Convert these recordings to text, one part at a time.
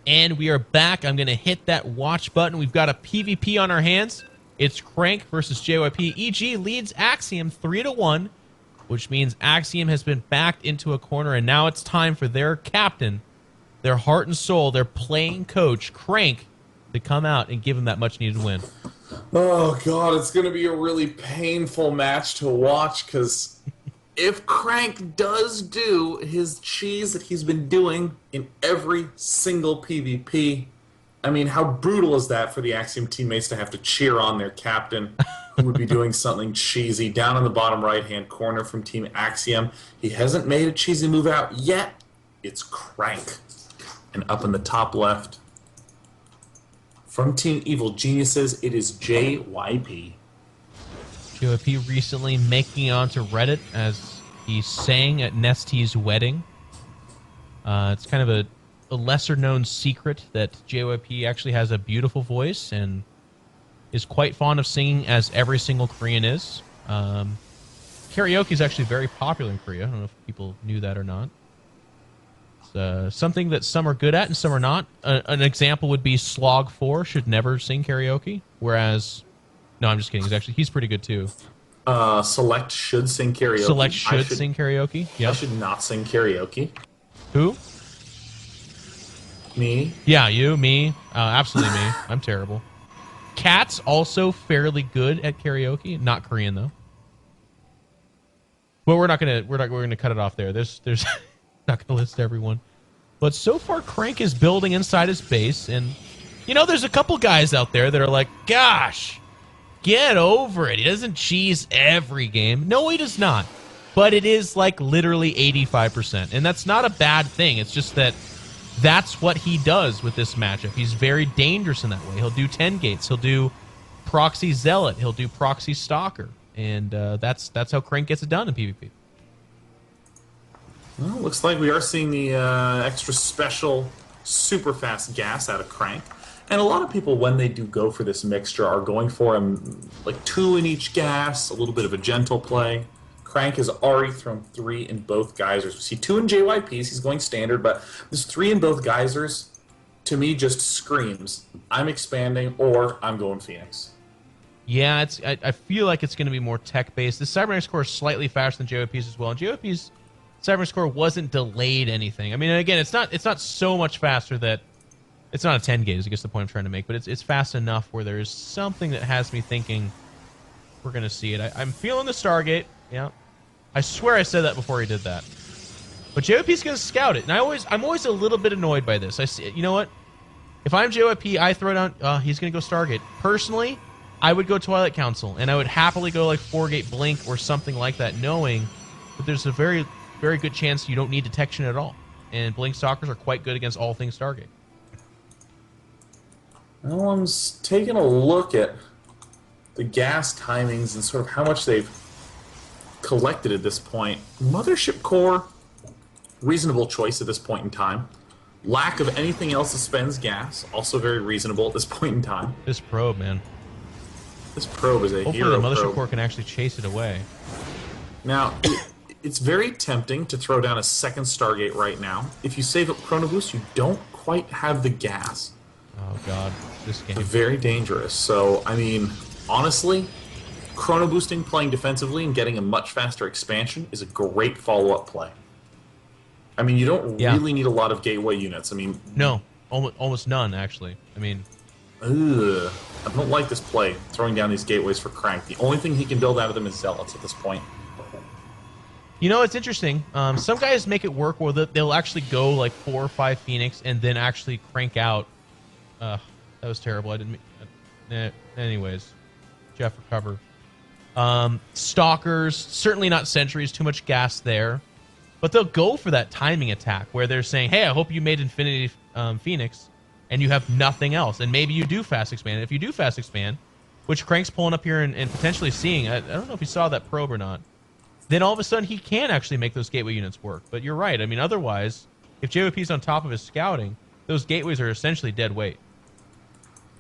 And we are back. I'm going to hit that watch button. We've got a PvP on our hands. It's Crank versus JYP. EG leads Axiom 3-1, which means Axiom has been backed into a corner, and now it's time for their captain, their heart and soul, their playing coach, Crank, to come out and give him that much-needed win. Oh, God, it's going to be a really painful match to watch, because if Crank does do his cheese that he's been doing in every single PvP, I mean, how brutal is that for the Axiom teammates to have to cheer on their captain, who would be doing something cheesy? Down in the bottom right-hand corner from Team Axiom, he hasn't made a cheesy move out yet. It's Crank. And up in the top left, from Team Evil Geniuses, it is JYP. JYP recently making it onto Reddit as he sang at Nesty's wedding. It's kind of a lesser-known secret that JYP actually has a beautiful voice and is quite fond of singing, as every single Korean is. Karaoke is actually very popular in Korea. I don't know if people knew that or not. It's something that some are good at and some are not. An example would be Slog4 should never sing karaoke, whereas... No, I'm just kidding. He's pretty good, too. Select should sing karaoke. Select should sing karaoke? Yep. I should not sing karaoke. Who? Me. Yeah, you, me. Absolutely me. I'm terrible. Cat's also fairly good at karaoke. Not Korean, though. Well, we're gonna cut it off there. There's not gonna list everyone. But so far, Crank is building inside his base, and you know, there's a couple guys out there that are like, gosh, get over it. He doesn't cheese every game. No, he does not. But it is like literally 85%. And that's not a bad thing. It's just that that's what he does with this matchup. He's very dangerous in that way. He'll do 10 gates. He'll do Proxy Zealot. He'll do Proxy Stalker. And that's how Crank gets it done in PvP. Well, looks like we are seeing the extra special super fast gas out of Crank. And a lot of people, when they do go for this mixture, are going for him like 2 in each gas, a little bit of a gentle play. Crank has already thrown 3 in both geysers. We see 2 in JYPs, he's going standard, but this 3 in both geysers, to me, just screams, I'm expanding or I'm going Phoenix. Yeah, I feel like it's going to be more tech-based. The Cybernetic score is slightly faster than JYP's as well, and JYP's Cybernetic score wasn't delayed anything. I mean, again, it's not so much faster that it's not a 10 gate, is I guess the point I'm trying to make, but it's fast enough where there's something that has me thinking we're going to see it. I'm feeling the Stargate, yeah. I swear I said that before he did that. But JYP's going to scout it, and I'm always a little bit annoyed by this. I see, you know what? If I'm JYP, I throw down, he's going to go Stargate. Personally, I would go Twilight Council, and I would happily go like 4-gate Blink or something like that, knowing that there's a very, very good chance you don't need detection at all. And Blink Stalkers are quite good against all things Stargate. Well, I'm taking a look at the gas timings and sort of how much they've collected at this point. Mothership Core, reasonable choice at this point in time. Lack of anything else that spends gas, also very reasonable at this point in time. This probe, man. This probe is a Hopefully hero the Mothership probe. Core can actually chase it away. Now, it's very tempting to throw down a second Stargate right now. If you save up Chrono Boost, you don't quite have the gas. Oh, God. This game. Very dangerous. So, I mean, honestly, Chrono Boosting, playing defensively, and getting a much faster expansion is a great follow-up play. I mean, you don't really need a lot of gateway units. I mean... No. Almost none, actually. I mean... Ugh. I don't like this play, throwing down these gateways for Crank. The only thing he can build out of them is Zealots at this point. You know, it's interesting. Some guys make it work where they'll actually go like 4 or 5 Phoenix and then actually crank out. That was terrible. I didn't mean... anyways. Jeff, recover. Stalkers, certainly not Sentries, too much gas there. But they'll go for that timing attack where they're saying, hey, I hope you made Infinity Phoenix and you have nothing else. And maybe you do fast expand. And if you do fast expand, which Crank's pulling up here and potentially seeing, I don't know if he saw that probe or not, then all of a sudden he can actually make those gateway units work. But you're right. I mean, otherwise, if JYP's on top of his scouting, those gateways are essentially dead weight.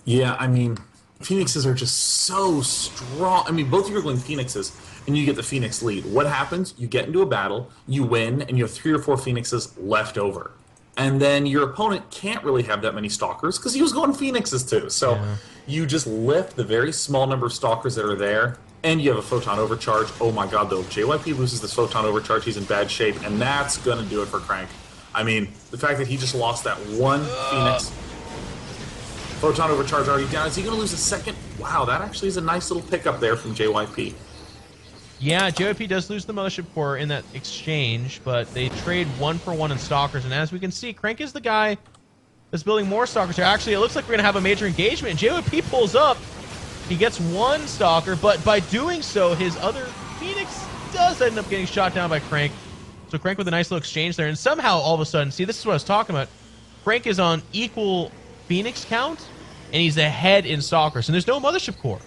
Yeah, I mean, Phoenixes are just so strong. I mean, both of you are going Phoenixes, and you get the Phoenix lead. What happens? You get into a battle, you win, and you have 3 or 4 Phoenixes left over. And then your opponent can't really have that many Stalkers because he was going Phoenixes too. So you just lift the very small number of Stalkers that are there, and you have a Photon Overcharge. Oh my god, though. If JYP loses this Photon Overcharge, he's in bad shape, and that's going to do it for Crank. I mean, the fact that he just lost that one Phoenix. Photon Overcharge already down. Is he going to lose a second? Wow, that actually is a nice little pickup there from JYP. Yeah, JYP does lose the Mothership Core in that exchange, but they trade 1-for-1 in Stalkers, and as we can see, Crank is the guy that's building more Stalkers here. Actually, it looks like we're going to have a major engagement. JYP pulls up. He gets one Stalker, but by doing so, his other Phoenix does end up getting shot down by Crank. So Crank with a nice little exchange there, and somehow, all of a sudden, see, this is what I was talking about. Crank is on equal Phoenix count, and he's ahead in Stalkers, and there's no Mothership Core.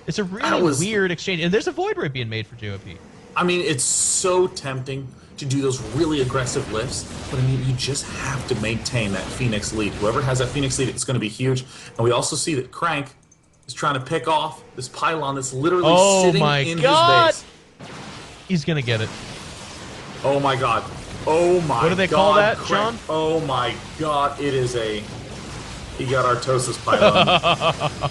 It's a really weird exchange, and there's a Void Ray being made for JYP. I mean, it's so tempting to do those really aggressive lifts, but I mean, you just have to maintain that Phoenix lead. Whoever has that Phoenix lead, it's going to be huge. And we also see that Crank is trying to pick off this pylon that's literally sitting in his base. He's going to get it. Oh my god. Oh my god. What do they call that, Sean? Oh my god, it is a... He got Artosis pylon.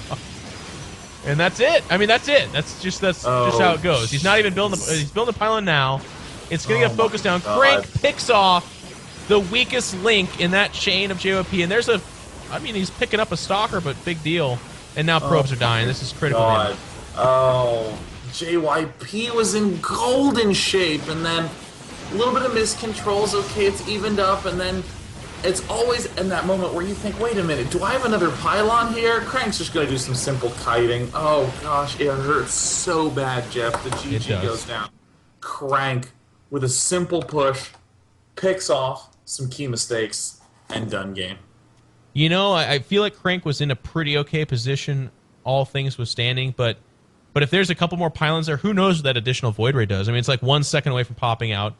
And that's it. I mean, that's it. That's just how it goes. He's not even building he's building the pylon now. It's going to get focused down. Crank picks off the weakest link in that chain of JYP. And there's I mean, he's picking up a Stalker, but big deal. And now probes are dying. This is critical damage. Oh, JYP was in golden shape, and then a little bit of miscontrols. Okay, it's evened up, and then it's always in that moment where you think, wait a minute, do I have another pylon here? Crank's just going to do some simple kiting. Oh, gosh, it hurts so bad, Jeff. The GG goes down. Crank, with a simple push, picks off some key mistakes, and done game. You know, I feel like Crank was in a pretty okay position, all things withstanding, but if there's a couple more pylons there, who knows what that additional Void Ray does? I mean, it's like 1 second away from popping out.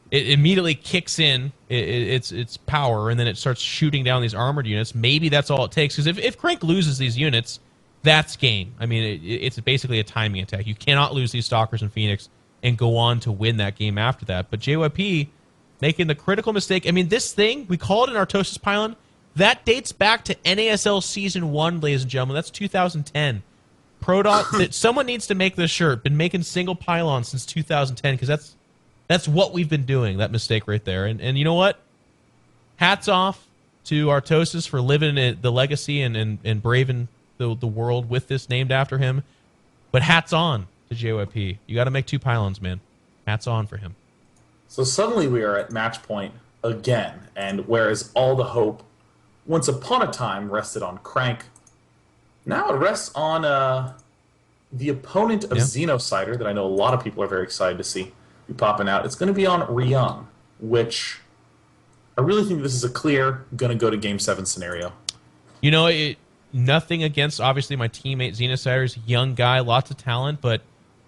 It immediately kicks in its power, and then it starts shooting down these armored units. Maybe that's all it takes, because if Crank loses these units, that's game. I mean, it's basically a timing attack. You cannot lose these Stalkers and Phoenix and go on to win that game after that. But JYP making the critical mistake. I mean, this thing, we call it an Artosis pylon. That dates back to NASL Season 1, ladies and gentlemen. That's 2010. Prodot, someone needs to make this shirt. Been making single pylons since 2010, because that's what we've been doing, that mistake right there. And you know what? Hats off to Artosis for living the legacy and braving the world with this named after him. But hats on to JYP. You got to make 2 pylons, man. Hats on for him. So suddenly we are at match point again, and whereas all the hope once upon a time rested on Crank, now it rests on the opponent of Xenocider that I know a lot of people are very excited to see be popping out. It's going to be on Ryung, which I really think this is a clear going to go to Game 7 scenario. You know, nothing against, obviously, my teammate Xenocider's young guy, lots of talent, but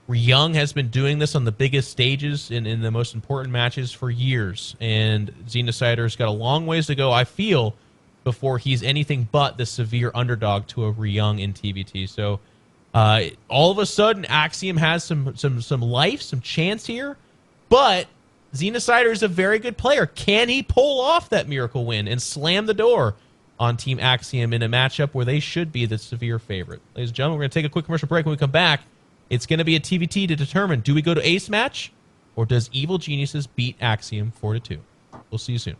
Ryung has been doing this on the biggest stages in the most important matches for years, and Xenocider's got a long ways to go, I feel, before he's anything but the severe underdog to a Ryung in TVT. So all of a sudden, Axiom has some life, some chance here, but Xenocider is a very good player. Can he pull off that miracle win and slam the door on Team Axiom in a matchup where they should be the severe favorite? Ladies and gentlemen, we're going to take a quick commercial break. When we come back, it's going to be a TVT to determine, do we go to ace match, or does Evil Geniuses beat Axiom 4-2? We'll see you soon.